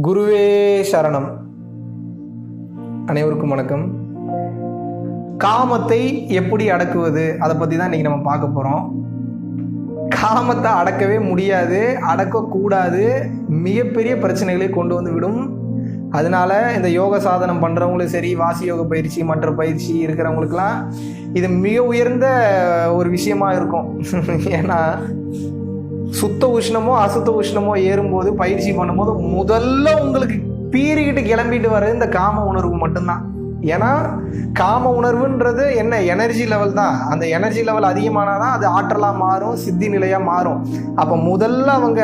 குருவே சரணம். அனைவருக்கும் வணக்கம். காமத்தை எப்படி அடக்குவது, அதை பற்றி தான் இன்றைக்கி நம்ம பார்க்க போகிறோம். காமத்தை அடக்கவே முடியாது, அடக்கக்கூடாது, மிகப்பெரிய பிரச்சனைகளை கொண்டு வந்து விடும். அதனால இந்த யோக சாதனம் பண்ணுறவங்களும் சரி, வாசி யோக பயிற்சி மற்ற பயிற்சி இருக்கிறவங்களுக்கெல்லாம் இது மிக உயர்ந்த ஒரு விஷயமா இருக்கும். ஏன்னா சுத்த உஷ்ணமோ அசுத்த உஷ்ணமோ ஏறும்போது பயிற்சி பண்ணும்போது முதல்ல உங்களுக்கு பீறிக்கிட்டு கிளம்பிட்டு வர்றது இந்த காம உணர்வு மட்டும்தான். ஏன்னா காம உணர்வுன்றது என்ன, எனர்ஜி லெவல் தான். அந்த எனர்ஜி லெவல் அதிகமானாதான் அது ஆற்றலாக மாறும், சித்தி நிலையாக மாறும். அப்போ முதல்ல அவங்க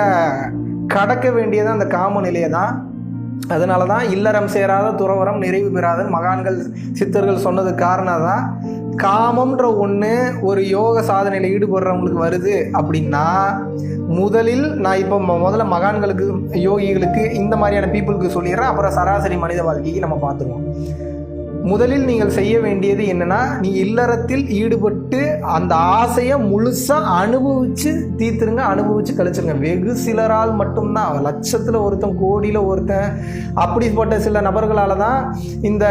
கடக்க வேண்டியது அந்த காம நிலையை தான். அதனால தான் இல்லறம் சேராத துறவரம் நிறைவு பெறாதன்னு மகான்கள் சித்தர்கள் சொன்னதுக்கு காரணம் தான். காமம்ன்ற ஒன்று ஒரு யோக சாதனையில் ஈடுபடுறவங்களுக்கு வருது அப்படின்னா, முதலில் நான் இப்போ முதல்ல மகான்களுக்கு, யோகிகளுக்கு, இந்த மாதிரியான பீப்புளுக்கு சொல்லிடுறேன். அப்புறம் சராசரி மனித வாழ்க்கைக்கு நம்ம பார்த்துக்குவோம். முதலில் நீங்கள் செய்ய வேண்டியது என்னன்னா, நீ இல்லறத்தில் ஈடுபட்டு அந்த ஆசையை முழுசாக அனுபவிச்சு தீர்த்துருங்க, அனுபவிச்சு கழிச்சிருங்க. வெகு சிலரால் மட்டும்தான், லட்சத்தில் ஒருத்தன், கோடியில் ஒருத்தன், அப்படிப்பட்ட சில நபர்களால் தான் இந்த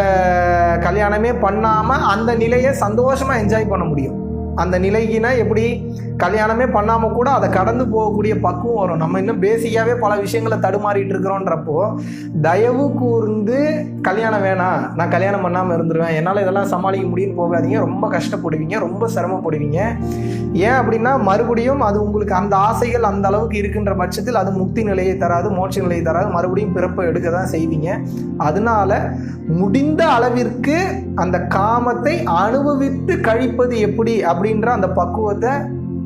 கல்யாணமே பண்ணாமல் அந்த நிலையை சந்தோஷமாக என்ஜாய் பண்ண முடியும். அந்த நிலைக்குனா எப்படி, கல்யாணமே பண்ணாமல் கூட அதை கடந்து போகக்கூடிய பக்குவம் வரும். நம்ம இன்னும் பேசிக்காகவே பல விஷயங்களை தடுமாறிட்டு இருக்கிறோன்றப்போ தயவு கூர்ந்து கல்யாணம் வேணாம், நான் கல்யாணம் பண்ணாமல் இருந்துருவேன், என்னால் இதெல்லாம் சமாளிக்க முடியும்னு போகாதீங்க. ரொம்ப கஷ்டப்படுவீங்க, ரொம்ப சிரமப்படுவீங்க. ஏன் அப்படின்னா மறுபடியும் அது உங்களுக்கு அந்த ஆசைகள் அந்த அளவுக்கு இருக்குன்ற பட்சத்தில் அது முக்தி நிலையை தராது, மோட்ச நிலையை தராது, மறுபடியும் பிறப்பை எடுக்க தான் செய்வீங்க. அதனால முடிந்த அளவிற்கு அந்த காமத்தை அனுபவித்து கழிப்பது எப்படி அப்படின்ற அந்த பக்குவத்தை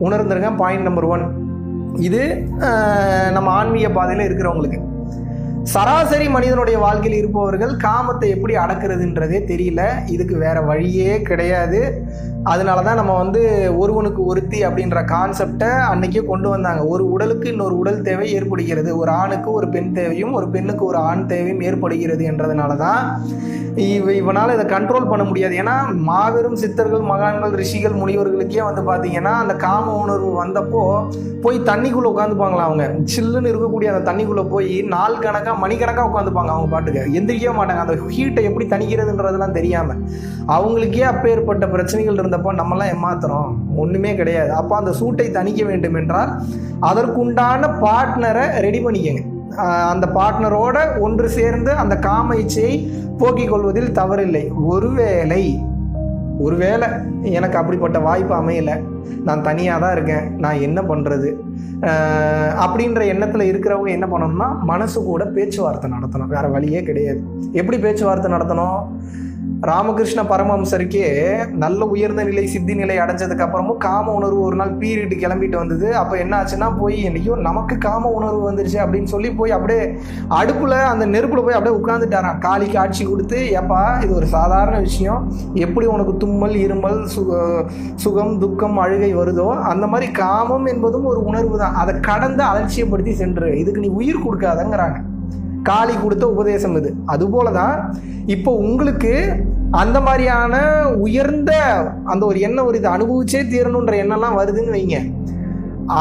உணர்ந்துருங்க. Point number 1. இது நம்ம ஆன்மீக பாதையில் இருக்கிறவங்களுக்கு. சராசரி மனிதனுடைய வாழ்க்கையில் இருப்பவர்கள் காமத்தை எப்படி அடக்கிறதுன்றதே தெரியல. இதுக்கு வேற வழியே கிடையாது. அதனால தான் நம்ம ஒருவனுக்கு ஒருத்தி அப்படின்ற கான்செப்டை அன்னைக்கே கொண்டு வந்தாங்க. ஒரு உடலுக்கு இன்னொரு உடல் தேவை ஏற்படுகிறது, ஒரு ஆணுக்கு ஒரு பெண் தேவையும் ஒரு பெண்ணுக்கு ஒரு ஆண் தேவையும் ஏற்படுகிறது என்றதுனால தான் இவனால் இதை கண்ட்ரோல் பண்ண முடியாது. ஏன்னா மாபெரும் சித்தர்கள், மகான்கள், ரிஷிகள், முனிவர்களுக்கே பார்த்தீங்கன்னா அந்த காம உணர்வு வந்தப்போ போய் தண்ணிக்குள்ளே உட்காந்துப்பாங்களாம். அவங்க சில்லுன்னு இருக்கக்கூடிய அந்த தண்ணிக்குள்ளே போய் நாள் கணக்காக மணிக்கணக்காக உட்காந்துப்பாங்க. அவங்க பாட்டுக்கு எந்திரிக்கவே மாட்டாங்க. அந்த ஹீட்டை எப்படி தணிக்கிறதுன்றதுலாம் தெரியாமல் அவங்களுக்கே அப்பேற்பட்ட பிரச்சனைகள் இருந்தப்போ நம்மளாம் ஏமாத்துறோம், ஒன்றுமே கிடையாது. அப்போ அந்த சூட்டை தணிக்க வேண்டும் என்றால் அதற்குண்டான பார்ட்னரை ரெடி பண்ணிக்கங்க. அந்த பார்ட்னரோட ஒன்று சேர்ந்து அந்த காம இச்சையை போக்கிக் கொள்வதில் தவறில்லை. ஒருவேளை எனக்கு அப்படிப்பட்ட வாய்ப்பு அமையலை, நான் தனியாக தான் இருக்கேன், நான் என்ன பண்ணுறது அப்படின்ற எண்ணத்தில் இருக்கிறவங்க என்ன பண்ணணும்னா, மனசு கூட பேச்சுவார்த்தை நடத்தணும். வேறு வழியே கிடையாது. எப்படி பேச்சுவார்த்தை நடத்தணும்? ராமகிருஷ்ண பரமஹம்சருக்கே நல்ல உயர்ந்த நிலை, சித்தி நிலை அடைஞ்சதுக்கு அப்புறமும் காம உணர்வு ஒரு நாள் பீரியட்டு கிளம்பிட்டு வந்தது. அப்போ என்ன ஆச்சுன்னா, போய் என்னையோ நமக்கு காம உணர்வு வந்துருச்சு அப்படின்னு சொல்லி போய் அப்படியே அடுப்பில் அந்த நெருப்பில் போய் அப்படியே உட்காந்துட்டாரான். காளிக்கு ஆட்சி கொடுத்து, ஏப்பா இது ஒரு சாதாரண விஷயம், எப்படி உனக்கு தும்மல், இருமல், சுகம், துக்கம், அழுகை வருதோ அந்த மாதிரி காமம் என்பதும் ஒரு உணர்வு தான். அதை கடந்து அலட்சியப்படுத்தி சென்று இதுக்கு நீ உயிர் கொடுக்காதங்கிறாங்க. காளி கொடுத்த உபதேசம் இது. அதுபோல தான் இப்போ உங்களுக்கு அந்த மாதிரியான உயர்ந்த அந்த ஒரு எண்ணம், ஒரு இதை அனுபவிச்சே தீரணுன்ற எண்ணம்லாம் வருதுன்னு வைங்க.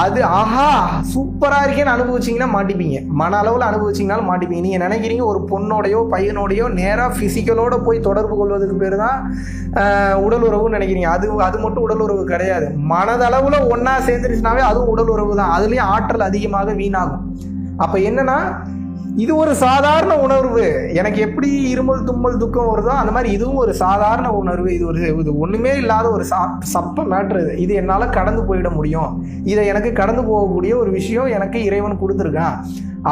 அது ஆஹா சூப்பராக இருக்கேன்னு அனுபவிச்சிங்கன்னா மாட்டிப்பீங்க, மன அளவில் அனுபவிச்சிங்கனாலும் மாட்டிப்பீங்க. நீங்கள் நினைக்கிறீங்க ஒரு பொண்ணோடையோ பையனோடையோ நேராக ஃபிசிக்கலோடு போய் தொடர்பு கொள்வதற்கு பேர் தான் உடல் உறவுன்னு நினைக்கிறீங்க. அது மட்டும் உடல் உறவு கிடையாது. மனதளவில் ஒன்றா சேர்ந்துருச்சுனாவே அதுவும் உடல் உறவு தான். அதுலேயும் ஆற்றல் அதிகமாக வீணாகும். அப்போ என்னன்னா, இது ஒரு சாதாரண உணர்வு. எனக்கு எப்படி இருமல், தும்மல், துக்கம் வருதோ அந்த மாதிரி இதுவும் ஒரு சாதாரண உணர்வு. இது ஒன்றுமே இல்லாத ஒரு சப்ப மேட்ரு. இது என்னால் கடந்து போயிட முடியும், இதை எனக்கு கடந்து போகக்கூடிய ஒரு விஷயம் எனக்கு இறைவன் கொடுத்துருக்கான்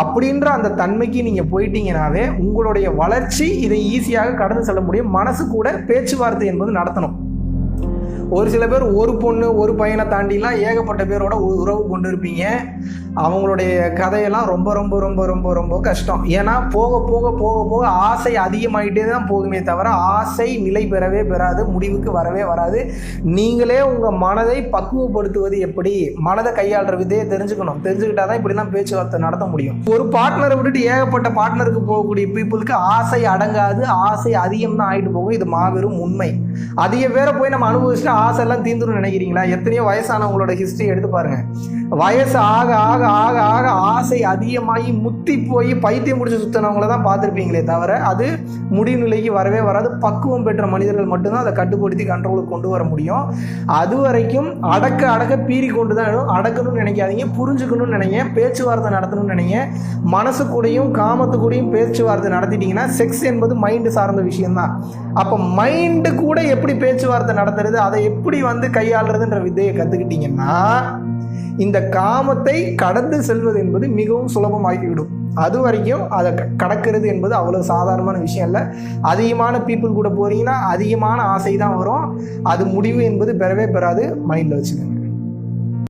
அப்படின்ற அந்த தன்மைக்கு நீங்கள் போயிட்டீங்கன்னாவே உங்களுடைய வளர்ச்சி இதை ஈஸியாக கடந்து செல்ல முடியும். மனசு கூட பேச்சுவார்த்தை என்பது நடத்தணும். ஒரு சில பேர் ஒரு பொண்ணு ஒரு பையனை தாண்டிலாம் ஏகப்பட்ட பேரோட உறவு கொண்டு இருப்பீங்க. அவங்களுடைய கதையெல்லாம் ரொம்ப ரொம்ப ரொம்ப ரொம்ப ரொம்ப கஷ்டம். ஏன்னா போக போக போக போக ஆசை அதிகமாகிட்டே தான் போகுமே தவிர ஆசை நிலை பெறவே பெறாது, முடிவுக்கு வரவே வராது. நீங்களே உங்கள் மனதை பக்குவப்படுத்துவது எப்படி, மனதை கையாளுற விதையை தெரிஞ்சுக்கிட்டா தான் இப்படிலாம் பேச்சுவார்த்தை நடத்த முடியும். ஒரு பார்ட்னரை விட்டுட்டு ஏகப்பட்ட பார்ட்னருக்கு போகக்கூடிய பீப்புளுக்கு ஆசை அடங்காது, ஆசை அதிகம் தான் ஆகிட்டு போகும். இது மாபெரும் உண்மை. அதிக பேரை போய் நம்ம அனுபவிச்சுட்டு ஆசைலாம் தீந்துரும் நினைக்கிறீங்களா? எத்தனையோ வயசானவங்களோட ஹிஸ்டரி எடுத்து பாருங்க. வயசு ஆக ஆக ஆக ஆக ஆசை அதிகமாகி முத்தி போய் பைத்தியம் முடிச்சு சுத்தினவங்கள தான் பார்த்துருப்பீங்களே தவிர அது முடிவு நிலைக்கு வரவே வராது. பக்குவம் பெற்ற மனிதர்கள் மட்டும்தான் அதை கட்டுப்படுத்தி கண்ட்ரோலுக்கு கொண்டு வர முடியும். அது வரைக்கும் அடக்க பீறி கொண்டு தான் அடக்கணும்னு நினைக்காதீங்க, புரிஞ்சுக்கணும்னு நினைங்க, பேச்சுவார்த்தை நடத்தணும்னு நினைங்க. மனசு கூடயும் காமத்து கூடயும் பேச்சுவார்த்தை நடத்திட்டீங்கன்னா செக்ஸ் என்பது மைண்டு சார்ந்த விஷயம்தான். அப்போ மைண்டு கூட எப்படி பேச்சுவார்த்தை நடத்துறது, அதை எப்படி கையாளுறதுன்ற வித்தையை கற்றுக்கிட்டீங்கன்னா இந்த காமத்தை கடந்து செல்வது என்பது மிகவும் சுலபமாகிவிடும். அது வரைக்கும் அதை கடக்கிறது என்பது அவ்வளவு சாதாரணமான விஷயம் இல்லை. அதிகமான பீப்புள் கூட போறீங்கன்னா அதிகமான ஆசை தான் வரும். அது முடிவு என்பது பெறவே பெறாது. மைண்டில் வச்சுக்கோங்க.